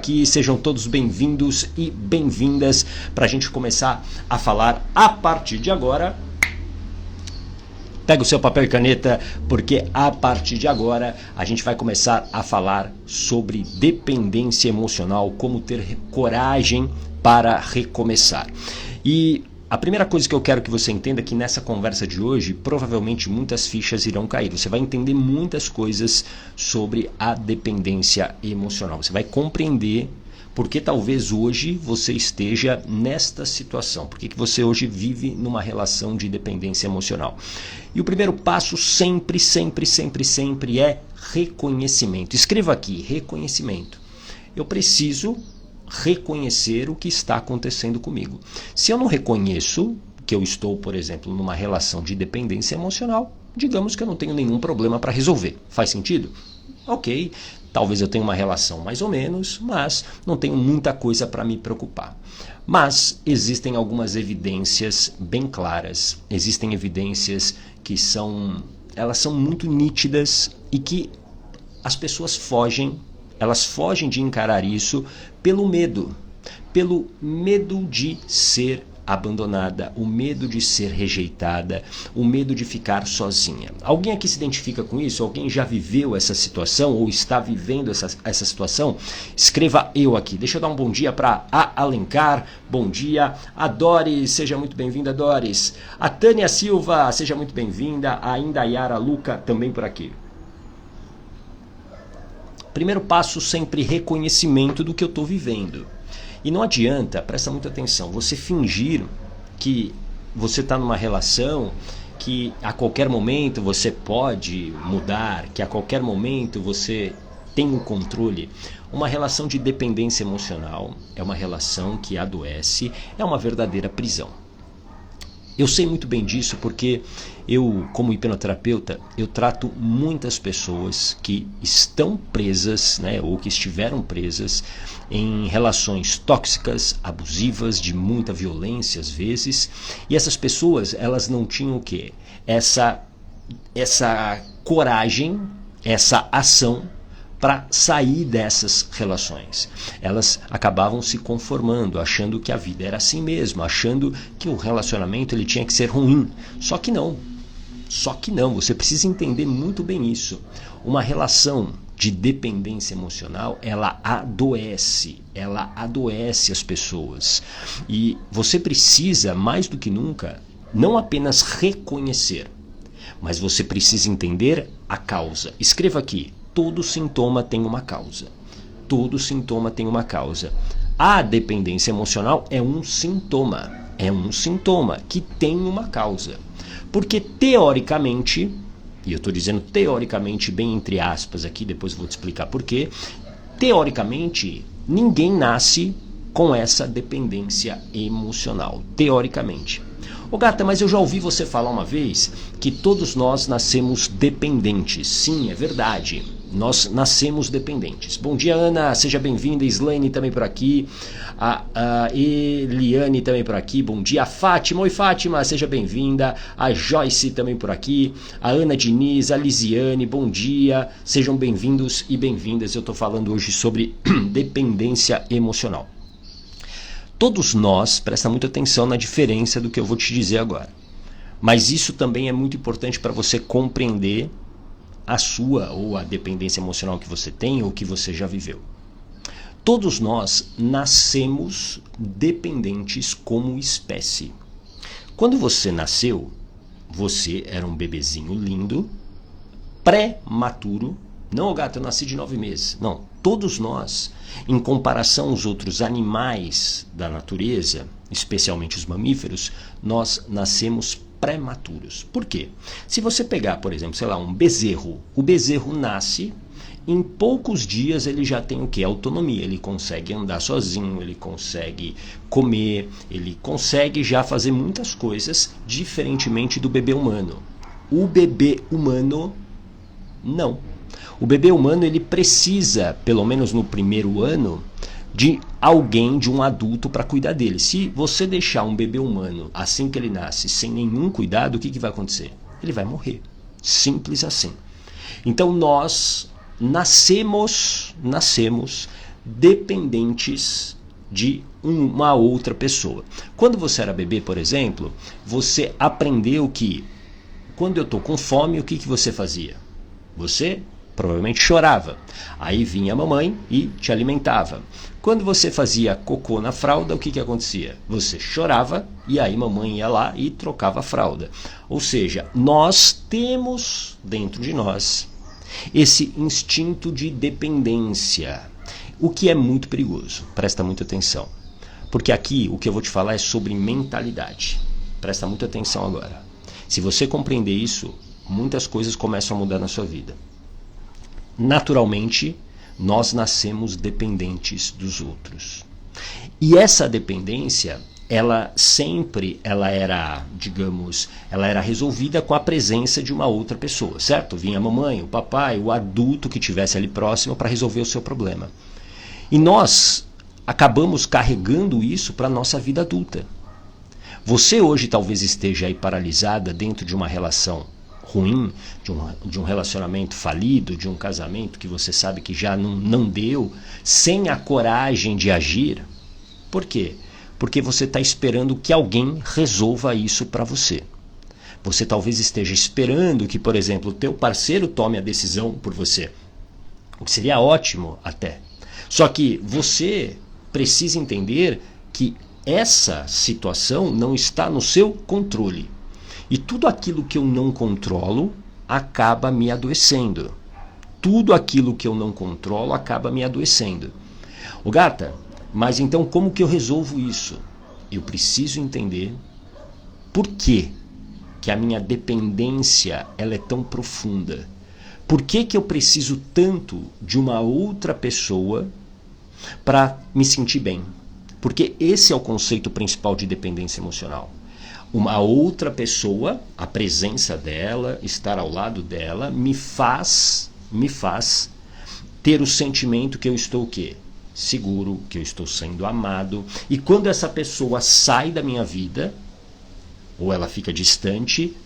Aqui, sejam todos bem-vindos e bem-vindas para a gente começar a falar a partir de agora. Pega o seu papel e caneta, porque a partir de agora a gente vai começar a falar sobre dependência emocional, como ter coragem para recomeçar. E a primeira coisa que eu quero que você entenda é que nessa conversa de hoje, provavelmente muitas fichas irão cair. Você vai entender muitas coisas sobre a dependência emocional. Você vai compreender porque talvez hoje você esteja nesta situação. Por que você hoje vive numa relação de dependência emocional? E o primeiro passo sempre é reconhecimento. Escreva aqui, reconhecimento. Eu preciso reconhecer o que está acontecendo comigo. Se eu não reconheço que eu estou, por exemplo, numa relação de dependência emocional, digamos que eu não tenho nenhum problema para resolver. Faz sentido? Ok, talvez eu tenha uma relação mais ou menos, mas não tenho muita coisa para me preocupar. Mas existem algumas evidências bem claras, existem evidências que elas são muito nítidas e que as pessoas fogem. Elas fogem de encarar isso pelo medo de ser abandonada, o medo de ser rejeitada, o medo de ficar sozinha. Alguém aqui se identifica com isso? Alguém já viveu essa situação ou está vivendo essa situação? Escreva eu aqui. Deixa eu dar um bom dia para a Alencar, bom dia. A Doris, seja muito bem-vinda, Doris. A Tânia Silva, seja muito bem-vinda. A Indaiara Luca, também por aqui. Primeiro passo, sempre reconhecimento do que eu estou vivendo. E não adianta, presta muita atenção, você fingir que você está numa relação que a qualquer momento você pode mudar, que a qualquer momento você tem o controle. Uma relação de dependência emocional é uma relação que adoece, é uma verdadeira prisão. Eu sei muito bem disso porque eu, como hipnoterapeuta, eu trato muitas pessoas que estão presas, ou que estiveram presas em relações tóxicas, abusivas, de muita violência às vezes. E essas pessoas, elas não tinham o quê? Essa coragem, essa ação para sair dessas relações. Elas acabavam se conformando, achando que a vida era assim mesmo, achando que o relacionamento ele tinha que ser ruim. Só que não, você precisa entender muito bem isso. Uma relação de dependência emocional, ela adoece as pessoas. E você precisa, mais do que nunca, não apenas reconhecer, mas você precisa entender a causa. Escreva aqui. Todo sintoma tem uma causa. Todo sintoma tem uma causa. A dependência emocional é um sintoma. É um sintoma que tem uma causa. Porque teoricamente, e eu estou dizendo teoricamente bem entre aspas aqui, depois vou te explicar por quê. Teoricamente, ninguém nasce com essa dependência emocional. Teoricamente. Ô gata, mas eu já ouvi você falar uma vez que todos nós nascemos dependentes. Sim, é verdade. Nós nascemos dependentes. Bom dia, Ana, seja bem-vinda. Slaine também por aqui. A Eliane também por aqui. Bom dia, a Fátima. Oi, Fátima, seja bem-vinda. A Joyce também por aqui. A Ana Diniz, a Lisiane, bom dia. Sejam bem-vindos e bem-vindas. Eu estou falando hoje sobre dependência emocional. Todos nós, presta muita atenção na diferença do que eu vou te dizer agora. Mas isso também é muito importante para você compreender a sua ou a dependência emocional que você tem ou que você já viveu. Todos nós nascemos dependentes como espécie. Quando você nasceu, você era um bebezinho lindo, pré-maturo. Não, gato, eu nasci de 9 meses. Não, todos nós, em comparação aos outros animais da natureza, especialmente os mamíferos, nós nascemos prematuros. Por quê? Se você pegar, por exemplo, um bezerro, o bezerro nasce, em poucos dias ele já tem o quê? Autonomia, ele consegue andar sozinho, ele consegue comer, ele consegue já fazer muitas coisas, diferentemente do bebê humano. O bebê humano, não. O bebê humano ele precisa, pelo menos no primeiro ano, de alguém, de um adulto para cuidar dele. Se você deixar um bebê humano assim que ele nasce, sem nenhum cuidado, o que vai acontecer? Ele vai morrer. Simples assim. Então nós nascemos dependentes de uma outra pessoa. Quando você era bebê, por exemplo, você aprendeu que quando eu estou com fome, o que você fazia? Você provavelmente chorava. Aí vinha a mamãe e te alimentava. Quando você fazia cocô na fralda, o que acontecia? Você chorava e aí mamãe ia lá e trocava a fralda. Ou seja, nós temos dentro de nós esse instinto de dependência, o que é muito perigoso. Presta muita atenção. Porque aqui o que eu vou te falar é sobre mentalidade. Presta muita atenção agora. Se você compreender isso, muitas coisas começam a mudar na sua vida. Naturalmente, nós nascemos dependentes dos outros. E essa dependência, ela era, digamos, ela era resolvida com a presença de uma outra pessoa, certo? Vinha a mamãe, o papai, o adulto que estivesse ali próximo para resolver o seu problema. E nós acabamos carregando isso para a nossa vida adulta. Você hoje talvez esteja aí paralisada dentro de uma relação ruim, de um relacionamento falido, de um casamento que você sabe que já não deu, sem a coragem de agir. Por quê? Porque você está esperando que alguém resolva isso para você. Você talvez esteja esperando que, por exemplo, o teu parceiro tome a decisão por você. O que seria ótimo até. Só que você precisa entender que essa situação não está no seu controle. E tudo aquilo que eu não controlo acaba me adoecendo. Tudo aquilo que eu não controlo acaba me adoecendo. Ô gata, mas então como que eu resolvo isso? Eu preciso entender por que a minha dependência ela é tão profunda. Por que eu preciso tanto de uma outra pessoa para me sentir bem? Porque esse é o conceito principal de dependência emocional. Uma outra pessoa, a presença dela, estar ao lado dela, me faz ter o sentimento que eu estou o quê? Seguro, que eu estou sendo amado. E quando essa pessoa sai da minha vida, ou ela fica distante,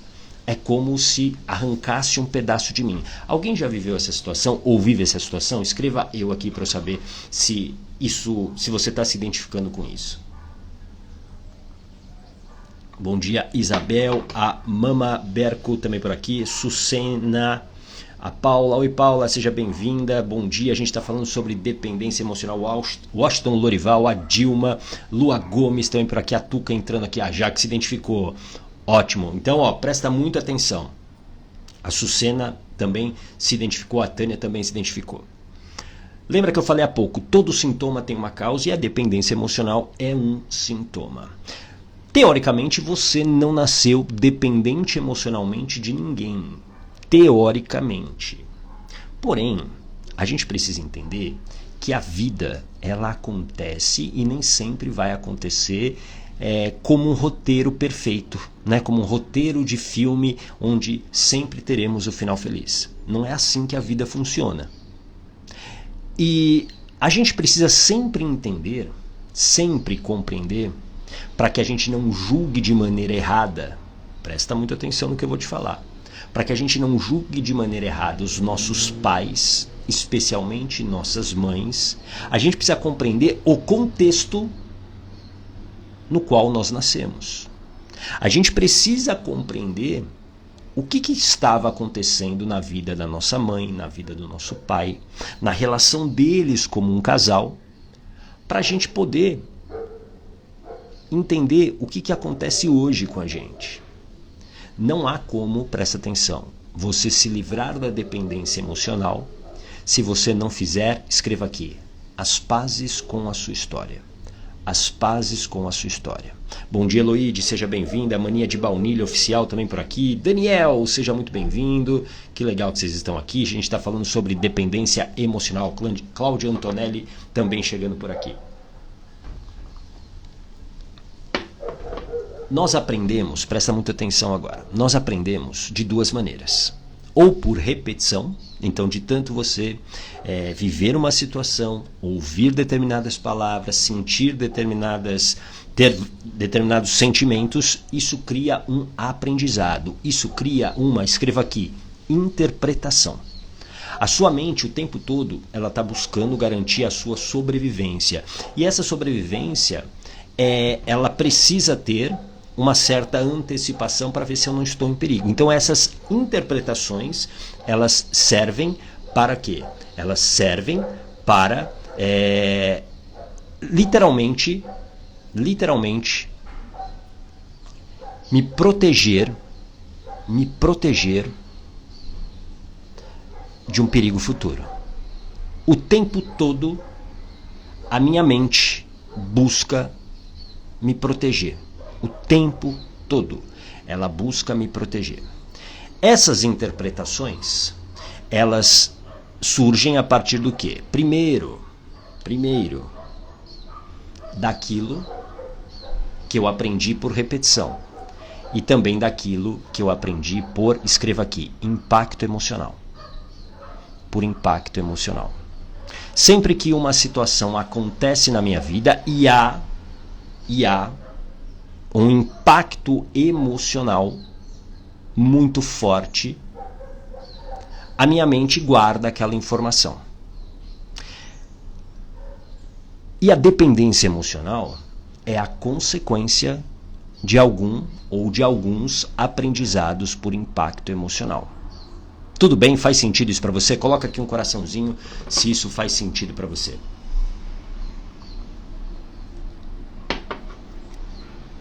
é como se arrancasse um pedaço de mim. Alguém já viveu essa situação ou vive essa situação? Escreva eu aqui para eu saber se você está se identificando com isso. Bom dia, Isabel, a Mama Berco também por aqui, Sucena, a Paula. Oi, Paula, seja bem-vinda. Bom dia, a gente está falando sobre dependência emocional. Washington Lorival, a Dilma, Lua Gomes também por aqui, a Tuca entrando aqui, a Jaque se identificou. Ótimo, então presta muita atenção. A Sucena também se identificou, a Tânia também se identificou. Lembra que eu falei há pouco, todo sintoma tem uma causa e a dependência emocional é um sintoma. Teoricamente, você não nasceu dependente emocionalmente de ninguém. Teoricamente. Porém, a gente precisa entender que a vida, ela acontece e nem sempre vai acontecer como um roteiro perfeito, né? Como um roteiro de filme onde sempre teremos o final feliz. Não é assim que a vida funciona. E a gente precisa sempre entender, sempre compreender, para que a gente não julgue de maneira errada. Presta muita atenção no que eu vou te falar. Para que a gente não julgue de maneira errada os nossos pais, especialmente nossas mães, a gente precisa compreender o contexto no qual nós nascemos. A gente precisa compreender o que estava acontecendo na vida da nossa mãe, na vida do nosso pai, na relação deles como um casal, para a gente poder entender o que acontece hoje com a gente. Não há como, presta atenção, você se livrar da dependência emocional se você não fizer, escreva aqui, as pazes com a sua história. As pazes com a sua história. Bom dia, Eloide, seja bem-vinda. Mania de Baunilha Oficial também por aqui. Daniel, seja muito bem-vindo. Que legal que vocês estão aqui. A gente está falando sobre dependência emocional. Cláudia Antonelli também chegando por aqui. Nós aprendemos, presta muita atenção agora, nós aprendemos de duas maneiras. Ou por repetição, então de tanto você viver uma situação, ouvir determinadas palavras, sentir ter determinados sentimentos, isso cria um aprendizado, isso cria uma, escreva aqui, interpretação. A sua mente, o tempo todo, ela está buscando garantir a sua sobrevivência. E essa sobrevivência, ela precisa ter uma certa antecipação para ver se eu não estou em perigo. Então essas interpretações, elas servem para quê? Elas servem para literalmente me proteger de um perigo futuro. O tempo todo a minha mente busca me proteger. O tempo todo ela busca me proteger. Essas interpretações, elas surgem a partir do quê? Primeiro, daquilo que eu aprendi por repetição e também daquilo que eu aprendi por, escreva aqui, impacto emocional. Por impacto emocional. Sempre que uma situação acontece na minha vida e há um impacto emocional muito forte, a minha mente guarda aquela informação. E a dependência emocional é a consequência de algum ou de alguns aprendizados por impacto emocional. Tudo bem? Faz sentido isso para você? Coloca aqui um coraçãozinho se isso faz sentido para você.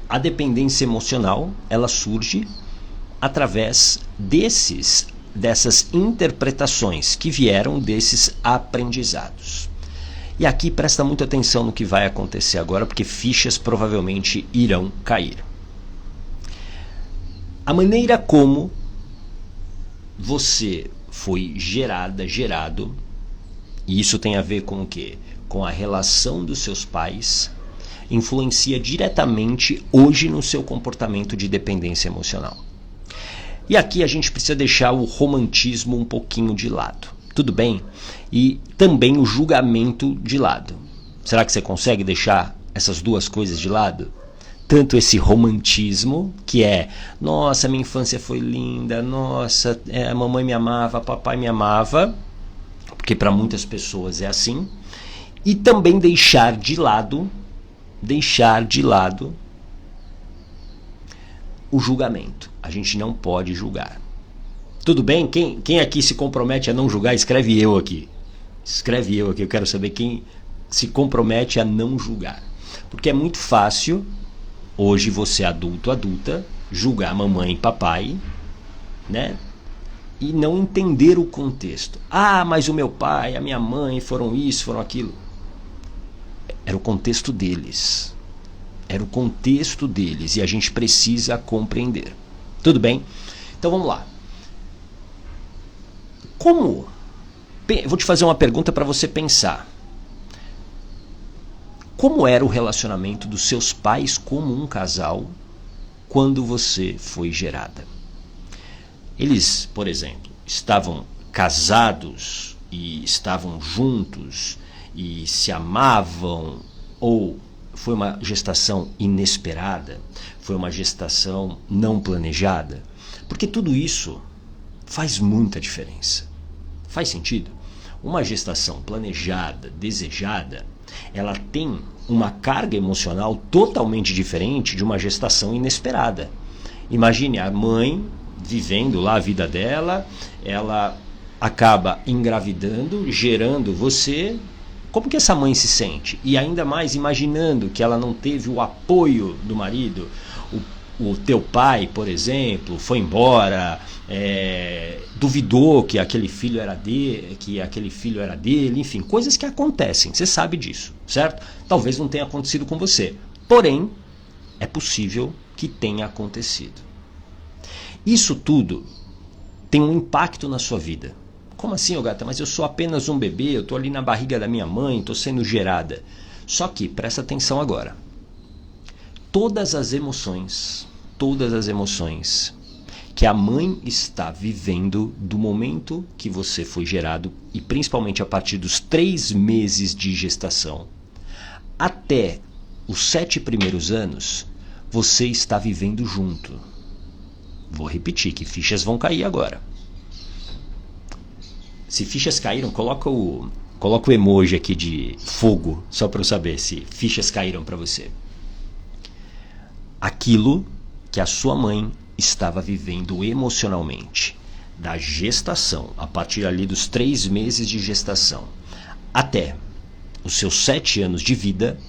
A dependência emocional, ela surge através dessas interpretações que vieram desses aprendizados. E aqui presta muita atenção no que vai acontecer agora, porque fichas provavelmente irão cair. A maneira como você foi gerado, e isso tem a ver com o quê? Com a relação dos seus pais, influencia diretamente hoje no seu comportamento de dependência emocional. E aqui a gente precisa deixar o romantismo um pouquinho de lado, tudo bem? E também o julgamento de lado. Será que você consegue deixar essas duas coisas de lado? Tanto esse romantismo, que é, nossa, minha infância foi linda, nossa, a mamãe me amava, papai me amava, porque para muitas pessoas é assim, e também deixar de lado o julgamento. A gente não pode julgar. Tudo bem? Quem aqui se compromete a não julgar, escreve eu aqui. Escreve eu aqui, eu quero saber quem se compromete a não julgar. Porque é muito fácil, hoje você adulta, julgar mamãe e papai, né? E não entender o contexto. Ah, mas o meu pai, a minha mãe foram isso, foram aquilo. Era o contexto deles. Era o contexto deles e a gente precisa compreender. Tudo bem? Então vamos lá. Vou te fazer uma pergunta para você pensar. Como era o relacionamento dos seus pais como um casal quando você foi gerada? Eles, por exemplo, estavam casados e estavam juntos e se amavam, ou foi uma gestação inesperada, foi uma gestação não planejada? Porque tudo isso faz muita diferença. Faz sentido? Uma gestação planejada, desejada, ela tem uma carga emocional totalmente diferente de uma gestação inesperada. Imagine a mãe vivendo lá a vida dela, ela acaba engravidando, gerando você. Como que essa mãe se sente? E ainda mais imaginando que ela não teve o apoio do marido. O teu pai, por exemplo, foi embora, duvidou que aquele filho era dele, enfim, coisas que acontecem, você sabe disso, certo? Talvez não tenha acontecido com você, porém, é possível que tenha acontecido. Isso tudo tem um impacto na sua vida. Como assim, ô gata? Mas eu sou apenas um bebê, eu estou ali na barriga da minha mãe, estou sendo gerada. Só que, presta atenção agora. Todas as emoções que a mãe está vivendo do momento que você foi gerado, e principalmente a partir dos 3 meses de gestação, até os 7 primeiros anos, você está vivendo junto. Vou repetir, que fichas vão cair agora. Se fichas caíram, coloca o emoji aqui de fogo, só para eu saber se fichas caíram para você. Aquilo que a sua mãe estava vivendo emocionalmente, da gestação, a partir ali dos 3 meses de gestação, até os seus 7 anos de vida,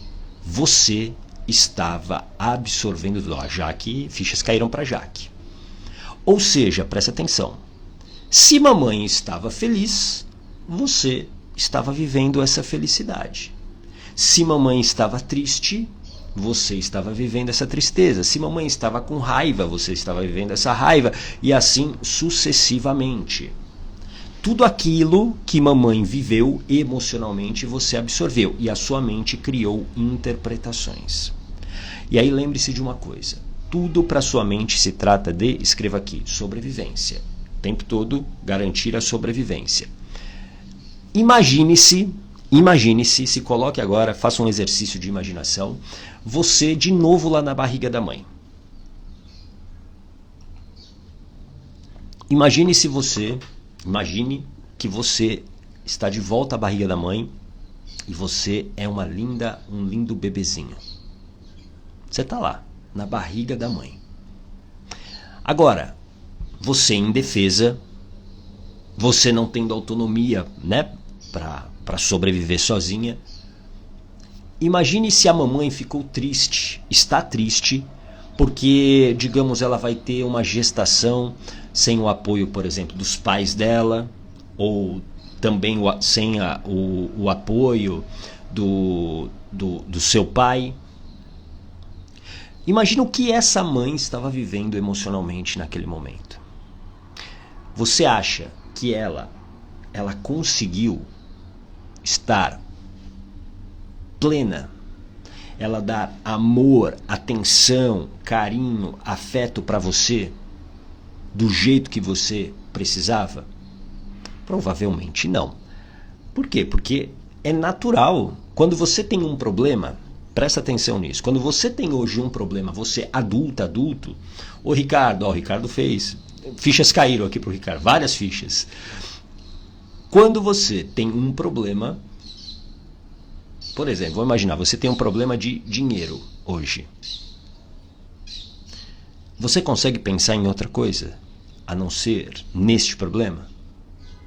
você estava absorvendo tudo. Jaque, fichas caíram para Jaque. Ou seja, presta atenção. Se mamãe estava feliz, você estava vivendo essa felicidade. Se mamãe estava triste, você estava vivendo essa tristeza. Se mamãe estava com raiva, você estava vivendo essa raiva. E assim sucessivamente. Tudo aquilo que mamãe viveu emocionalmente, você absorveu. E a sua mente criou interpretações. E aí lembre-se de uma coisa. Tudo para sua mente se trata de, escreva aqui, sobrevivência. O tempo todo, garantir a sobrevivência. Imagine-se, se coloque agora, faça um exercício de imaginação, você de novo lá na barriga da mãe. Imagine que você está de volta à barriga da mãe e você é um lindo bebezinho. Você está lá, na barriga da mãe. Agora, você indefesa, você não tendo autonomia, né, para sobreviver sozinha. Imagine se a mamãe ficou triste, está triste, porque, digamos, ela vai ter uma gestação sem o apoio, por exemplo, dos pais dela, ou também sem o apoio do seu pai. Imagina o que essa mãe estava vivendo emocionalmente naquele momento. Você acha que ela conseguiu estar plena, ela dar amor, atenção, carinho, afeto para você do jeito que você precisava? Provavelmente não. Por quê? Porque é natural. Quando você tem um problema, presta atenção nisso. Quando você tem hoje um problema, você adulto, o Ricardo fez. Fichas caíram aqui pro Ricardo, várias fichas. Quando você tem um problema, por exemplo, vamos imaginar, você tem um problema de dinheiro hoje. Você consegue pensar em outra coisa a não ser neste problema?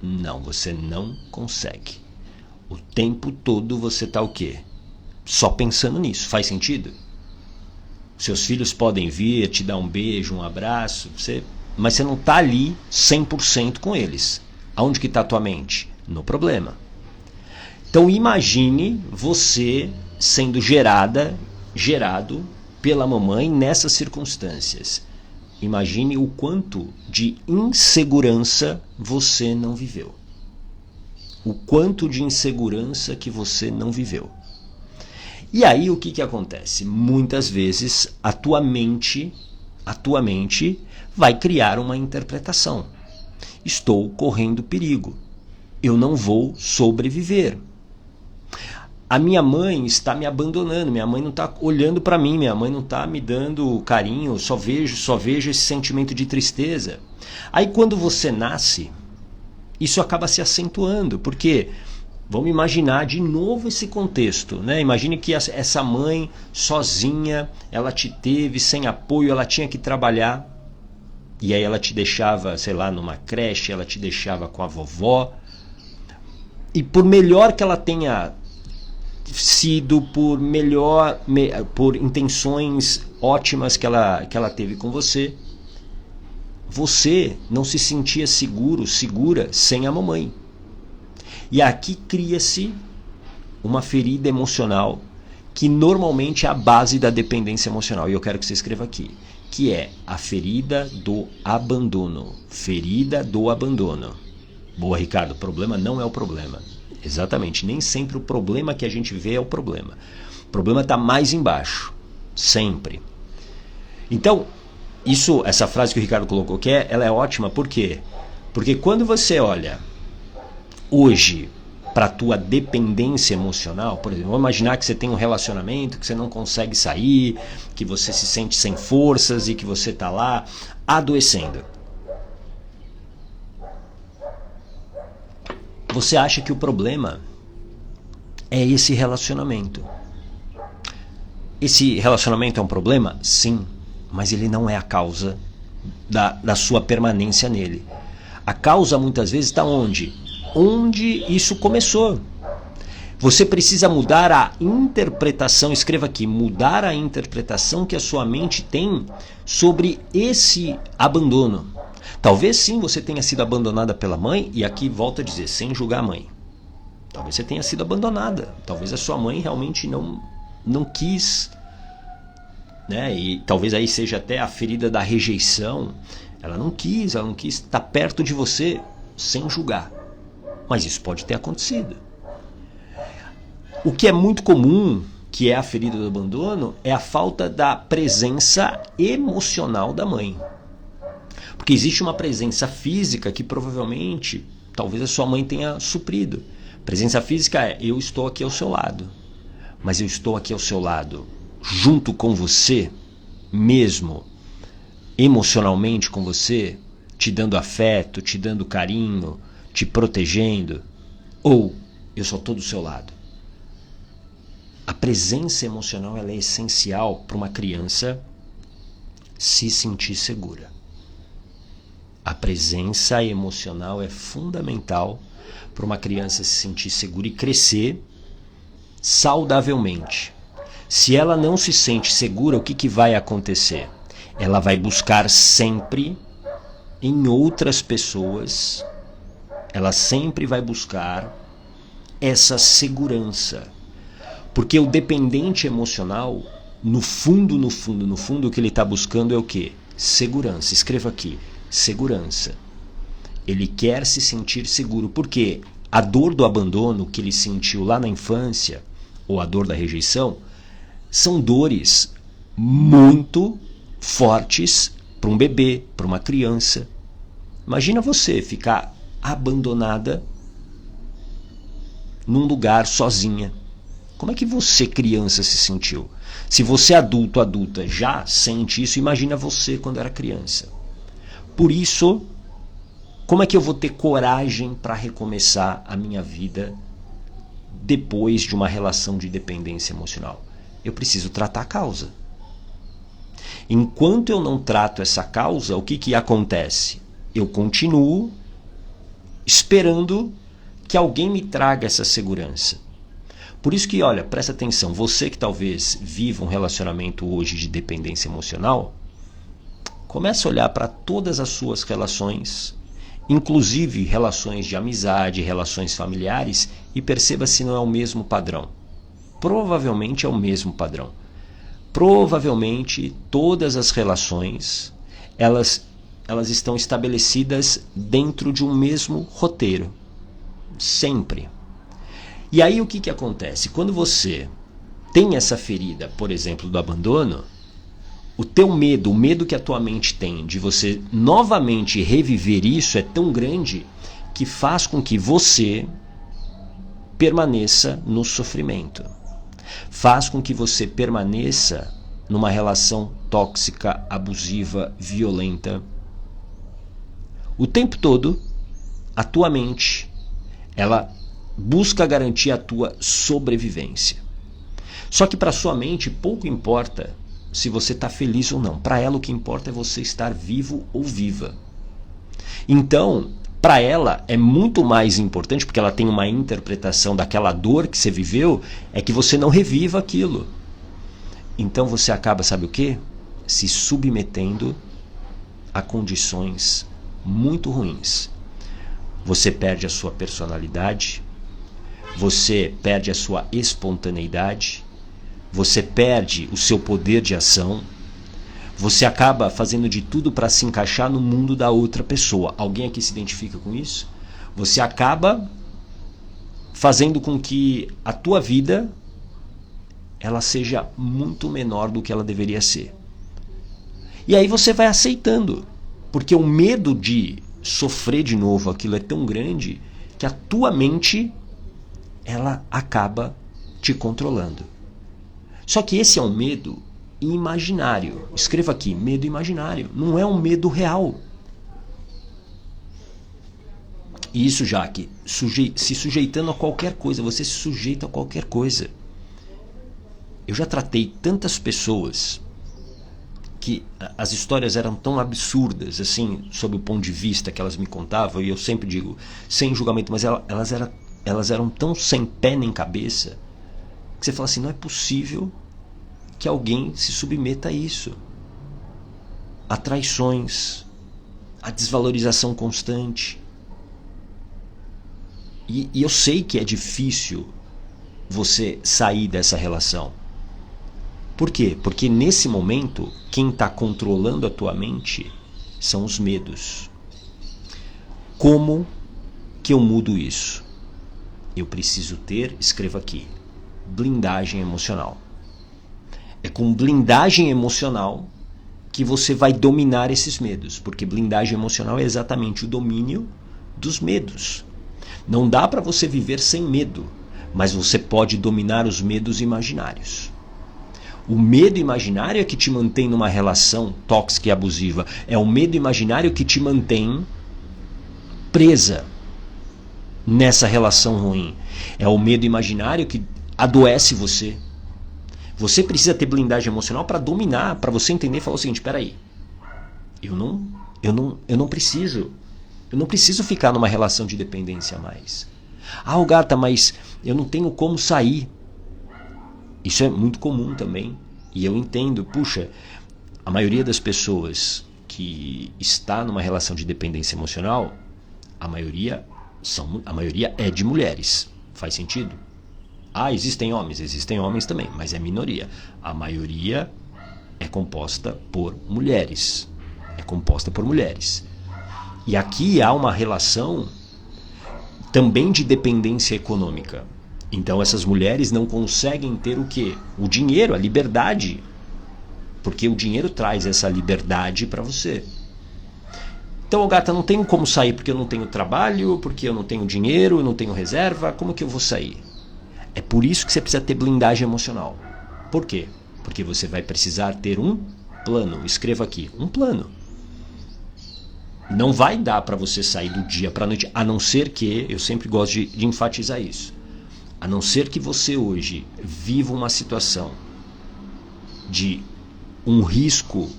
Não, você não consegue. O tempo todo você está o quê? Só pensando nisso. Faz sentido? Seus filhos podem vir, te dar um beijo, um abraço, mas você não está ali 100% com eles. Aonde que está a tua mente? No problema. Então imagine você sendo gerado pela mamãe nessas circunstâncias. Imagine o quanto de insegurança você não viveu. O quanto de insegurança que você não viveu. E aí o que acontece? Muitas vezes a tua mente vai criar uma interpretação. Estou correndo perigo. Eu não vou sobreviver. A minha mãe está me abandonando, minha mãe não está olhando para mim, minha mãe não está me dando carinho, só vejo esse sentimento de tristeza. Aí quando você nasce, isso acaba se acentuando, porque vamos imaginar de novo esse contexto, né? Imagine que essa mãe sozinha, ela te teve sem apoio, ela tinha que trabalhar, e aí ela te deixava, sei lá, numa creche, ela te deixava com a vovó, e por melhor que ela tenha sido, por intenções ótimas que ela teve com você, você não se sentia segura sem a mamãe. E aqui cria-se uma ferida emocional que normalmente é a base da dependência emocional. E eu quero que você escreva aqui, que é a ferida do abandono. Ferida do abandono. Boa, Ricardo, o problema não é o problema. Exatamente, nem sempre o problema que a gente vê é o problema. O problema está mais embaixo, sempre. Então, essa frase que o Ricardo colocou, ela é ótima, por quê? Porque quando você olha hoje para a tua dependência emocional, por exemplo, vamos imaginar que você tem um relacionamento, que você não consegue sair, que você se sente sem forças e que você está lá adoecendo. Você acha que o problema é esse relacionamento. Esse relacionamento é um problema? Sim, mas ele não é a causa da sua permanência nele. A causa muitas vezes está onde? Onde isso começou. Você precisa mudar a interpretação, escreva aqui, mudar a interpretação que a sua mente tem sobre esse abandono. Talvez sim você tenha sido abandonada pela mãe, e aqui volto a dizer, sem julgar a mãe. Talvez você tenha sido abandonada, talvez a sua mãe realmente não quis, né? E talvez aí seja até a ferida da rejeição. Ela não quis estar perto de você sem julgar. Mas isso pode ter acontecido. O que é muito comum, que é a ferida do abandono, é a falta da presença emocional da mãe. Porque existe uma presença física que provavelmente, talvez a sua mãe tenha suprido. Presença física é, eu estou aqui ao seu lado. Mas eu estou aqui ao seu lado, junto com você, mesmo, emocionalmente com você, te dando afeto, te dando carinho, te protegendo, ou eu só estou do seu lado. A presença emocional ela é essencial para uma criança se sentir segura. A presença emocional é fundamental para uma criança se sentir segura e crescer saudavelmente. Se ela não se sente segura, o que vai acontecer? Ela vai buscar sempre em outras pessoas, ela sempre vai buscar essa segurança. Porque o dependente emocional, no fundo, o que ele está buscando é o quê? Segurança. Escreva aqui, segurança. Ele quer se sentir seguro. Porque a dor do abandono que ele sentiu lá na infância, ou a dor da rejeição, são dores muito fortes para um bebê, para uma criança. Imagina você ficar abandonada num lugar sozinha. Como é que você, criança, se sentiu? Se você, adulta, já sente isso, imagina você quando era criança. Por isso, como é que eu vou ter coragem para recomeçar a minha vida depois de uma relação de dependência emocional? Eu preciso tratar a causa. Enquanto eu não trato essa causa, o que acontece? Eu continuo esperando que alguém me traga essa segurança. Por isso que, olha, presta atenção, você que talvez viva um relacionamento hoje de dependência emocional, comece a olhar para todas as suas relações, inclusive relações de amizade, relações familiares, e perceba se não é o mesmo padrão. Provavelmente é o mesmo padrão. Provavelmente todas as relações, elas estão estabelecidas dentro de um mesmo roteiro. Sempre. E aí o que acontece? Quando você tem essa ferida, por exemplo, do abandono, o teu medo, o medo que a tua mente tem de você novamente reviver isso é tão grande que faz com que você permaneça no sofrimento. Faz com que você permaneça numa relação tóxica, abusiva, violenta. O tempo todo, a tua mente, ela busca garantir a tua sobrevivência. Só que para sua mente pouco importa se você está feliz ou não. Para ela o que importa é você estar vivo ou viva. Então, para ela é muito mais importante, porque ela tem uma interpretação daquela dor que você viveu, é que você não reviva aquilo. Então você acaba, sabe o quê? Se submetendo a condições muito ruins. Você perde a sua personalidade, você perde a sua espontaneidade, você perde o seu poder de ação, você acaba fazendo de tudo para se encaixar no mundo da outra pessoa. Alguém aqui se identifica com isso? Você acaba fazendo com que a tua vida ela seja muito menor do que ela deveria ser. E aí você vai aceitando, porque o medo de sofrer de novo aquilo é tão grande que a tua mente ela acaba te controlando. Só que esse é um medo imaginário. Escreva aqui, medo imaginário. Não é um medo real. Isso, Jaque, se sujeitando a qualquer coisa, você se sujeita a qualquer coisa. Eu já tratei tantas pessoas que as histórias eram tão absurdas, assim, sob o ponto de vista que elas me contavam, e eu sempre digo, sem julgamento, mas elas eram tão sem pé nem cabeça, que você fala assim, não é possível que alguém se submeta a isso. A traições, a desvalorização constante. E eu sei que é difícil você sair dessa relação. Por quê? Porque nesse momento, quem está controlando a tua mente são os medos. Como que eu mudo isso? Eu preciso ter, escreva aqui, blindagem emocional. É com blindagem emocional que você vai dominar esses medos, porque blindagem emocional é exatamente o domínio dos medos. Não dá para você viver sem medo, mas você pode dominar os medos imaginários. O medo imaginário é que te mantém numa relação tóxica e abusiva. É o medo imaginário que te mantém presa nessa relação ruim. É o medo imaginário que adoece você. Você precisa ter blindagem emocional para dominar, para você entender e falar o seguinte, peraí, eu não preciso ficar numa relação de dependência a mais. Ah, Gata, mas eu não tenho como sair. Isso é muito comum também. E eu entendo, puxa, a maioria das pessoas que está numa relação de dependência emocional, a maioria é de mulheres. Faz sentido? Ah, existem homens também, mas é minoria. A maioria é composta por mulheres. E aqui há uma relação também de dependência econômica. Então essas mulheres não conseguem ter o quê? O dinheiro, a liberdade. Porque o dinheiro traz essa liberdade para você. Então, Gata, não tenho como sair porque eu não tenho trabalho, porque eu não tenho dinheiro, eu não tenho reserva, como que eu vou sair? É por isso que você precisa ter blindagem emocional. Por quê? Porque você vai precisar ter um plano. Escreva aqui, um plano. Não vai dar para você sair do dia para a noite, a não ser que, eu sempre gosto de enfatizar isso, a não ser que você hoje viva uma situação de um risco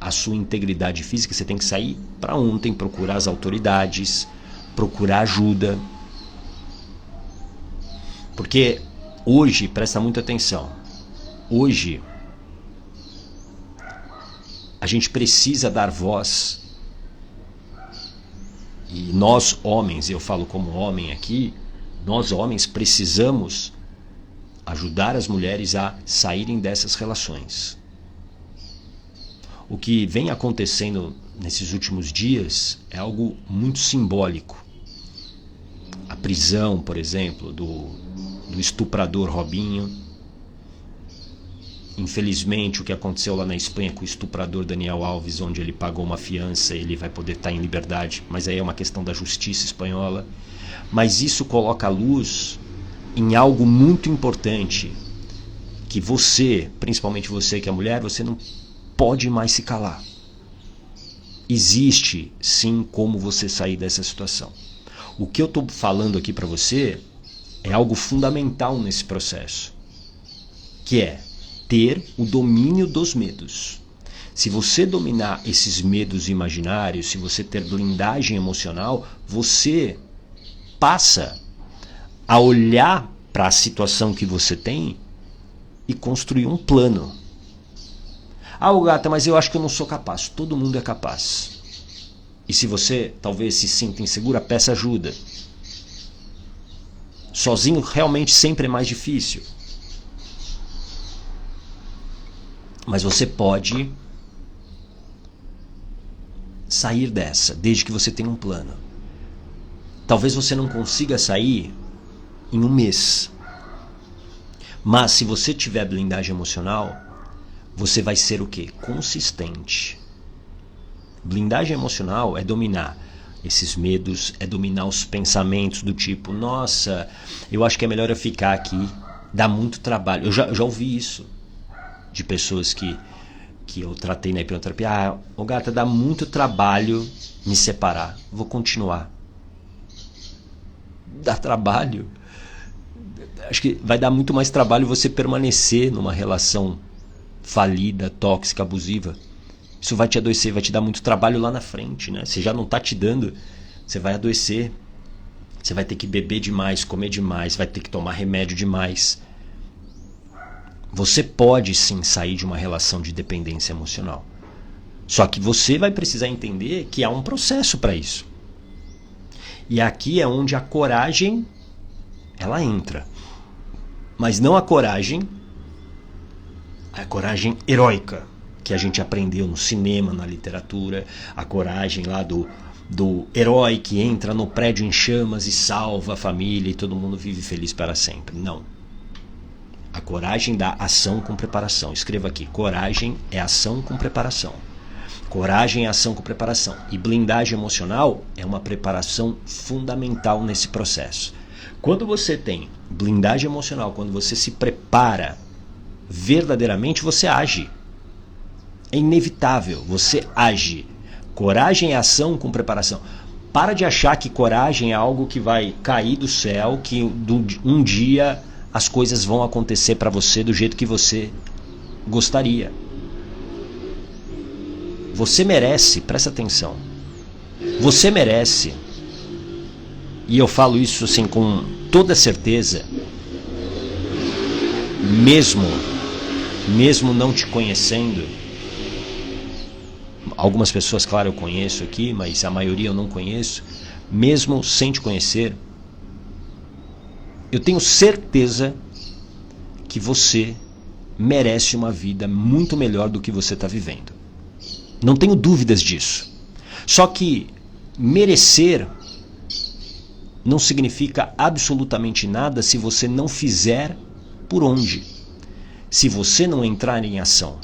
à sua integridade física, você tem que sair para ontem, procurar as autoridades, procurar ajuda. Porque hoje, presta muita atenção, hoje a gente precisa dar voz. E nós homens, eu falo como homem aqui, nós homens precisamos ajudar as mulheres a saírem dessas relações. O que vem acontecendo nesses últimos dias é algo muito simbólico. A prisão, por exemplo, do estuprador Robinho. Infelizmente, o que aconteceu lá na Espanha com o estuprador Daniel Alves, onde ele pagou uma fiança, ele vai poder estar em liberdade, mas aí é uma questão da justiça espanhola. Mas isso coloca a luz em algo muito importante, que você, principalmente você que é mulher, você não pode mais se calar. Existe sim como você sair dessa situação. O que eu estou falando aqui para você é algo fundamental nesse processo, que é ter o domínio dos medos. Se você dominar esses medos imaginários, se você ter blindagem emocional, você passa a olhar para a situação que você tem e construir um plano. Ah, Gata, mas eu acho que eu não sou capaz. Todo mundo é capaz. E se você talvez se sinta insegura, peça ajuda. Sozinho realmente sempre é mais difícil. Mas você pode sair dessa, desde que você tenha um plano. Talvez você não consiga sair em um mês. Mas se você tiver blindagem emocional, você vai ser o quê? Consistente. Blindagem emocional é dominar esses medos, é dominar os pensamentos do tipo, nossa, eu acho que é melhor eu ficar aqui, dá muito trabalho. Eu já ouvi isso de pessoas que eu tratei na hipnoterapia. Ah, Gata, dá muito trabalho me separar, vou continuar. Dá trabalho. Acho que vai dar muito mais trabalho você permanecer numa relação falida, tóxica, abusiva. Isso vai te adoecer, vai te dar muito trabalho lá na frente, né? Se já não está te dando, você vai adoecer. Você vai ter que beber demais, comer demais, vai ter que tomar remédio demais. Você pode sim sair de uma relação de dependência emocional. Só que você vai precisar entender que há um processo para isso. E aqui é onde a coragem ela entra. Mas não a coragem heróica que a gente aprendeu no cinema, na literatura, a coragem lá do herói que entra no prédio em chamas e salva a família e todo mundo vive feliz para sempre. Não. A coragem da ação com preparação. Escreva aqui, coragem é ação com preparação. Coragem é ação com preparação. E blindagem emocional é uma preparação fundamental nesse processo. Quando você tem blindagem emocional, quando você se prepara verdadeiramente, você age. É inevitável, você age. Coragem é ação com preparação. Para de achar que coragem é algo que vai cair do céu, que um dia as coisas vão acontecer para você do jeito que você gostaria. Você merece, presta atenção. Você merece, e eu falo isso assim com toda certeza, mesmo não te conhecendo. Algumas pessoas, claro, eu conheço aqui, mas a maioria eu não conheço. Mesmo sem te conhecer, eu tenho certeza que você merece uma vida muito melhor do que você está vivendo. Não tenho dúvidas disso. Só que merecer não significa absolutamente nada se você não fizer por onde. Se você não entrar em ação.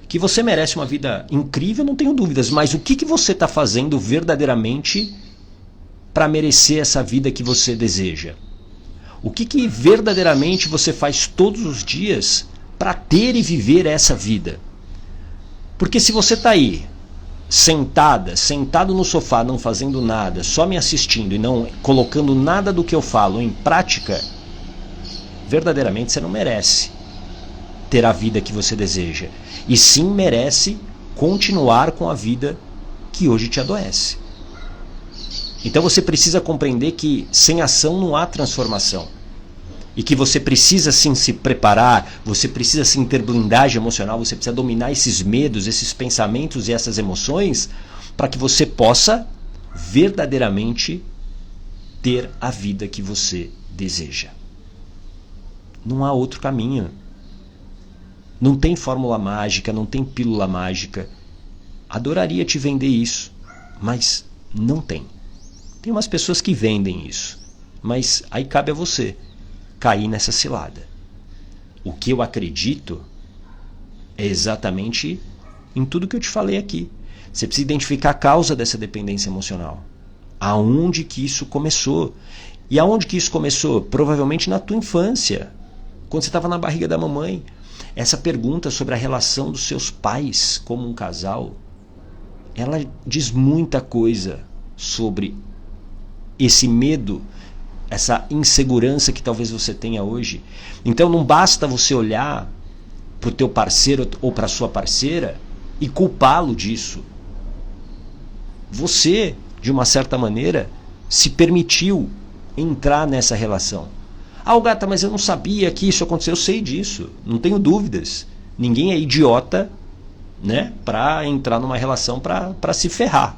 Que você merece uma vida incrível, não tenho dúvidas. Mas o que você está fazendo verdadeiramente para merecer essa vida que você deseja? O que verdadeiramente você faz todos os dias para ter e viver essa vida? Porque se você está aí, sentado no sofá, não fazendo nada, só me assistindo e não colocando nada do que eu falo em prática, verdadeiramente você não merece ter a vida que você deseja. E sim merece continuar com a vida que hoje te adoece. Então você precisa compreender que sem ação não há transformação. E que você precisa sim se preparar, você precisa sim ter blindagem emocional, você precisa dominar esses medos, esses pensamentos e essas emoções para que você possa verdadeiramente ter a vida que você deseja. Não há outro caminho. Não tem fórmula mágica, não tem pílula mágica. Adoraria te vender isso, mas não tem. Tem umas pessoas que vendem isso, mas aí cabe a você cair nessa cilada. O que eu acredito é exatamente em tudo que eu te falei aqui. Você precisa identificar a causa dessa dependência emocional. Aonde que isso começou? E aonde que isso começou? Provavelmente na tua infância, quando você estava na barriga da mamãe. Essa pergunta sobre a relação dos seus pais como um casal, ela diz muita coisa sobre esse medo, essa insegurança que talvez você tenha hoje. Então não basta você olhar para o teu parceiro ou para a sua parceira e culpá-lo disso. Você, de uma certa maneira, se permitiu entrar nessa relação. Ah, Gata, mas eu não sabia que isso aconteceu. Eu sei disso, não tenho dúvidas. Ninguém é idiota, né, para entrar numa relação para se ferrar.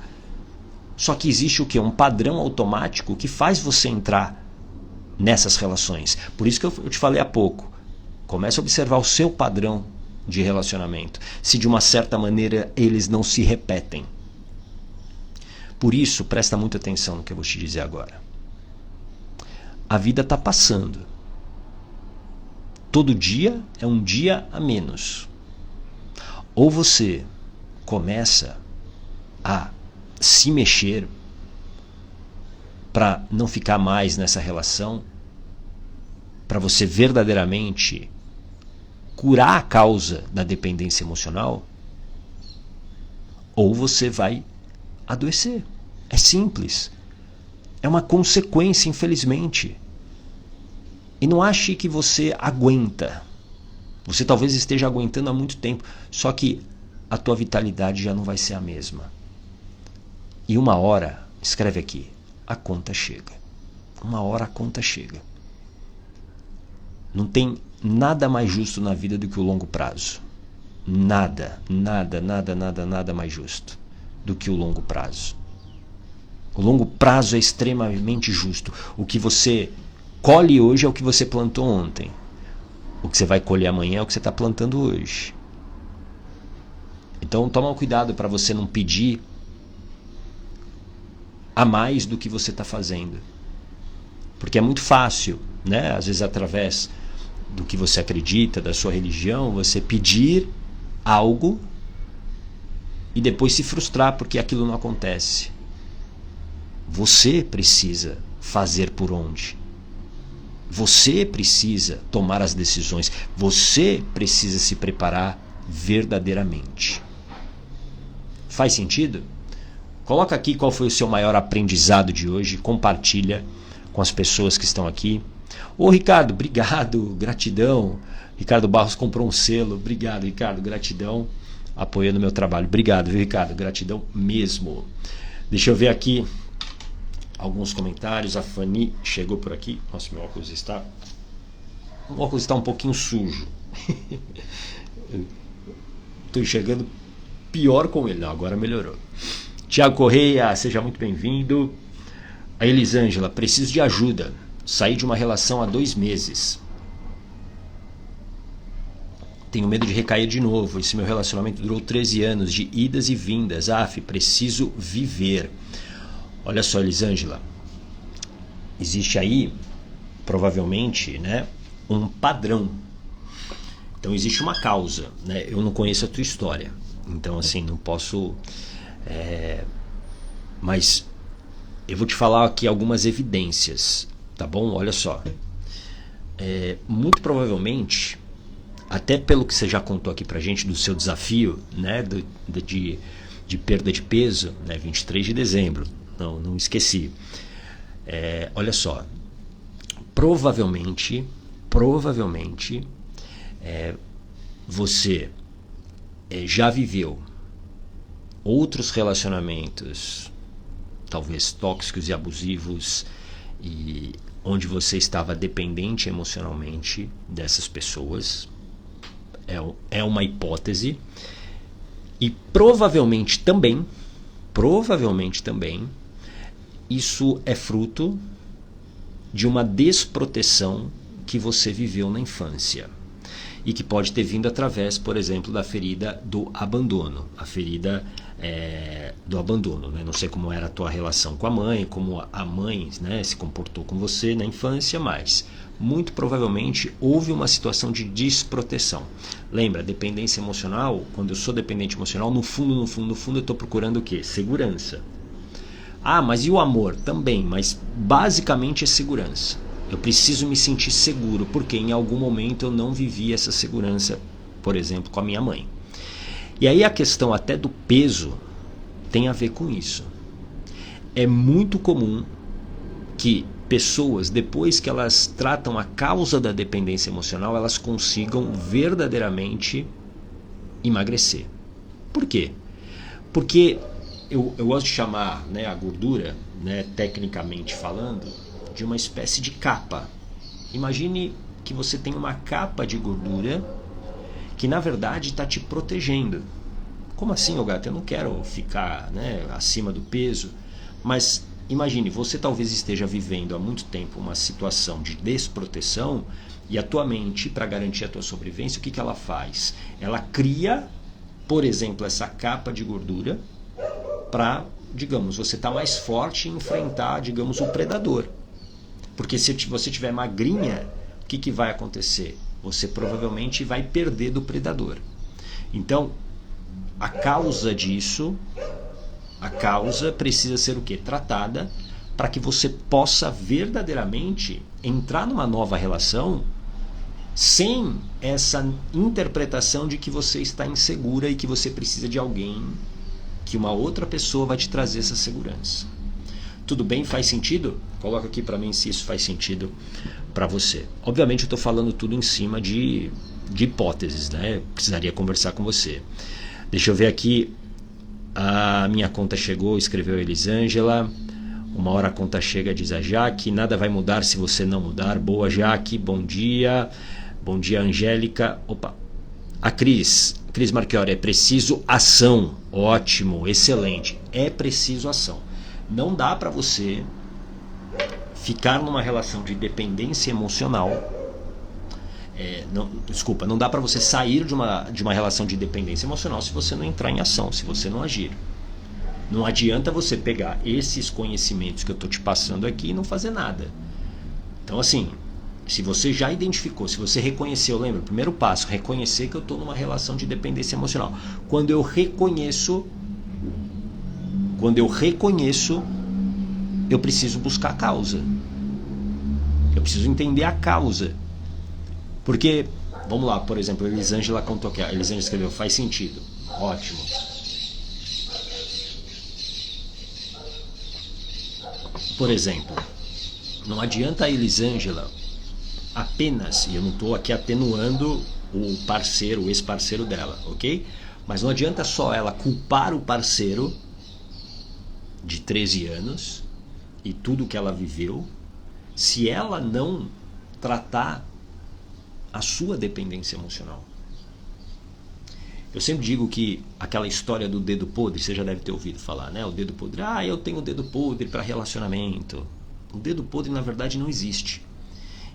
Só que existe o quê? Um padrão automático que faz você entrar nessas relações. Por isso que eu te falei há pouco. Comece a observar o seu padrão de relacionamento. Se de uma certa maneira eles não se repetem. Por isso, presta muita atenção no que eu vou te dizer agora. A vida está passando. Todo dia é um dia a menos. Ou você começa a se mexer para não ficar mais nessa relação, para você verdadeiramente curar a causa da dependência emocional, ou você vai adoecer. É simples. É uma consequência, infelizmente. E não ache que você aguenta. Você talvez esteja aguentando há muito tempo, só que a tua vitalidade já não vai ser a mesma. E uma hora, escreve aqui, a conta chega. Uma hora a conta chega. Não tem nada mais justo na vida do que o longo prazo. Nada mais justo do que o longo prazo. O longo prazo é extremamente justo. O que você colhe hoje é o que você plantou ontem. O que você vai colher amanhã é o que você está plantando hoje. Então toma cuidado para você não pedir a mais do que você está fazendo. Porque é muito fácil, né? Às vezes através do que você acredita, da sua religião, você pedir algo e depois se frustrar porque aquilo não acontece. Você precisa fazer por onde. Você precisa tomar as decisões. Você precisa se preparar verdadeiramente. Faz sentido? Coloca aqui qual foi o seu maior aprendizado de hoje. Compartilha com as pessoas que estão aqui. Ô Ricardo, obrigado, gratidão. Ricardo Barros comprou um selo. Obrigado, Ricardo, gratidão. Apoiando o meu trabalho. Obrigado, viu, Ricardo? Gratidão mesmo. Deixa eu ver aqui alguns comentários. A Fanny chegou por aqui. Nossa, meu óculos está... O óculos está um pouquinho sujo. Estou enxergando pior com ele. Não, agora melhorou. Tiago Correia, seja muito bem-vindo. A Elisângela, preciso de ajuda. Saí de uma relação há 2 meses. Tenho medo de recair de novo. Esse meu relacionamento durou 13 anos, de idas e vindas. Preciso viver. Olha só, Elisângela. Existe aí, provavelmente, né, um padrão. Então existe uma causa, né? Eu não conheço a tua história. Então, assim, não posso... Mas eu vou te falar aqui algumas evidências, tá bom? Olha só. Muito provavelmente, até pelo que você já contou aqui pra gente do seu desafio, né, de perda de peso, né, 23 de dezembro, não esqueci. Olha só. Provavelmente, você já viveu outros relacionamentos, talvez tóxicos e abusivos, e onde você estava dependente emocionalmente dessas pessoas. É uma hipótese. E provavelmente também, isso é fruto de uma desproteção que você viveu na infância. E que pode ter vindo através, por exemplo, da ferida do abandono. A ferida do abandono, né? Não sei como era a tua relação com a mãe, como a mãe, né, se comportou com você na infância, mas muito provavelmente houve uma situação de desproteção. Lembra, dependência emocional, quando eu sou dependente emocional, no fundo eu estou procurando o quê? Segurança. Mas e o amor? Também, mas basicamente é segurança. Eu preciso me sentir seguro, porque em algum momento eu não vivi essa segurança, por exemplo, com a minha mãe. E aí a questão até do peso tem a ver com isso. É muito comum que pessoas, depois que elas tratam a causa da dependência emocional, elas consigam verdadeiramente emagrecer. Por quê? Porque eu gosto de chamar, né, a gordura, né, tecnicamente falando, de uma espécie de capa. Imagine que você tem uma capa de gordura que na verdade está te protegendo. Como assim, ô gato? Eu não quero ficar, né, acima do peso. Mas imagine, você talvez esteja vivendo há muito tempo uma situação de desproteção e a tua mente, para garantir a tua sobrevivência, o que ela faz? Ela cria, por exemplo, essa capa de gordura para, digamos, você estar mais forte e enfrentar, digamos, o predador. Porque se você tiver magrinha, o que vai acontecer? Você provavelmente vai perder do predador. Então, a causa disso, a causa precisa ser o quê? Tratada para que você possa verdadeiramente entrar numa nova relação sem essa interpretação de que você está insegura e que você precisa de alguém, que uma outra pessoa vai te trazer essa segurança. Tudo bem? Faz sentido? Coloca aqui para mim se isso faz sentido para você. Obviamente eu estou falando tudo em cima de hipóteses, né? Eu precisaria conversar com você. Deixa eu ver aqui. A minha conta chegou, escreveu Elisângela. Uma hora a conta chega, diz a Jaque. Nada vai mudar se você não mudar. Boa, Jaque. Bom dia. Bom dia, Angélica. Opa. A Cris Marchiori, é preciso ação. Ótimo, excelente. É preciso ação. Não dá para você ficar numa relação de dependência emocional. Não dá para você sair de uma relação de dependência emocional se você não entrar em ação, se você não agir. Não adianta você pegar esses conhecimentos que eu estou te passando aqui e não fazer nada. Então, assim, se você já identificou, se você reconheceu, lembra, o primeiro passo, reconhecer que eu estou numa relação de dependência emocional. Quando eu reconheço, eu preciso buscar a causa. Eu preciso entender a causa. Porque, vamos lá, por exemplo, a Elisângela contou que a Elisângela escreveu, faz sentido. Ótimo. Por exemplo, não adianta a Elisângela apenas, e eu não estou aqui atenuando o parceiro, o ex-parceiro dela, ok? Mas não adianta só ela culpar o parceiro de 13 anos e tudo que ela viveu, se ela não tratar a sua dependência emocional. Eu sempre digo que aquela história do dedo podre, você já deve ter ouvido falar, né? O dedo podre, eu tenho dedo podre para relacionamento. O dedo podre, na verdade, não existe.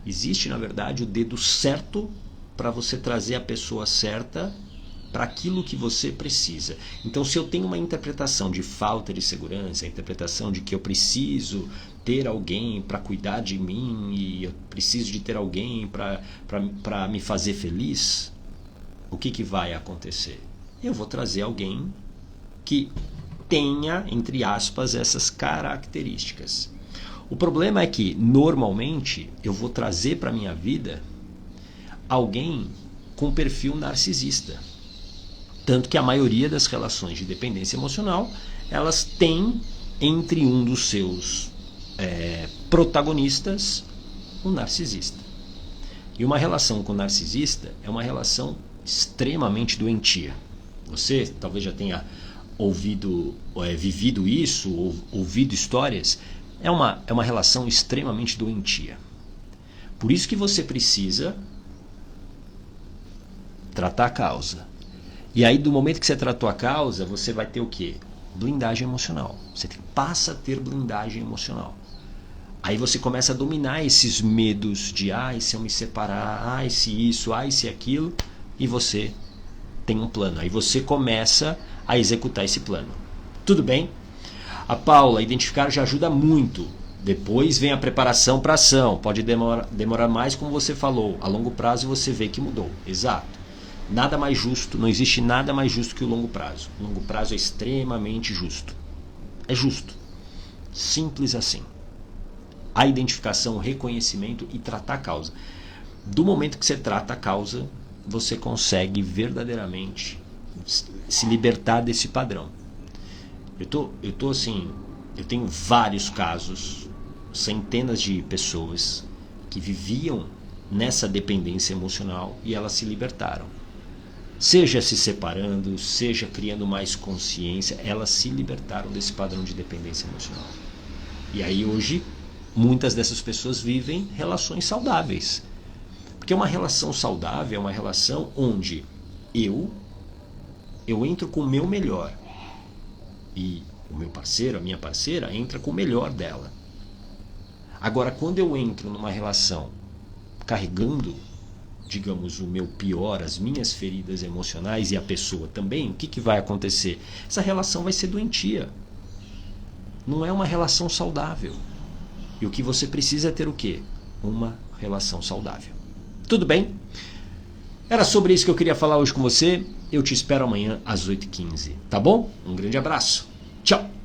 Existe, na verdade, o dedo certo para você trazer a pessoa certa para aquilo que você precisa. Então, se eu tenho uma interpretação de falta de segurança, a interpretação de que eu preciso ter alguém para cuidar de mim e eu preciso de ter alguém para me fazer feliz, o que vai acontecer? Eu vou trazer alguém que tenha, entre aspas, essas características. O problema é que, normalmente, eu vou trazer para a minha vida alguém com perfil narcisista. Tanto que a maioria das relações de dependência emocional, elas têm entre um dos seus protagonistas um narcisista. E uma relação com narcisista é uma relação extremamente doentia. Você talvez já tenha vivido isso, ou ouvido histórias. É uma relação extremamente doentia. Por isso que você precisa tratar a causa. E aí, do momento que você tratou a causa, você vai ter o quê? Blindagem emocional. Você passa a ter blindagem emocional. Aí você começa a dominar esses medos de se eu me separar, se isso, se aquilo, e você tem um plano. Aí você começa a executar esse plano. Tudo bem? A Paula, identificar já ajuda muito. Depois vem a preparação para ação. Pode demorar mais, como você falou. A longo prazo você vê que mudou. Exato. Nada mais justo, não existe nada mais justo que o longo prazo. O longo prazo é extremamente justo. É justo. Simples assim. A identificação, o reconhecimento e tratar a causa. Do momento que você trata a causa, você consegue verdadeiramente se libertar desse padrão. Eu tenho vários casos, centenas de pessoas que viviam nessa dependência emocional e elas se libertaram. Seja se separando, seja criando mais consciência, elas se libertaram desse padrão de dependência emocional. E aí hoje, muitas dessas pessoas vivem relações saudáveis. Porque uma relação saudável é uma relação onde eu entro com o meu melhor. E o meu parceiro, a minha parceira, entra com o melhor dela. Agora, quando eu entro numa relação carregando, digamos, o meu pior, as minhas feridas emocionais e a pessoa também, o que vai acontecer? Essa relação vai ser doentia. Não é uma relação saudável. E o que você precisa é ter o quê? Uma relação saudável. Tudo bem? Era sobre isso que eu queria falar hoje com você. Eu te espero amanhã às 8h15. Tá bom? Um grande abraço. Tchau!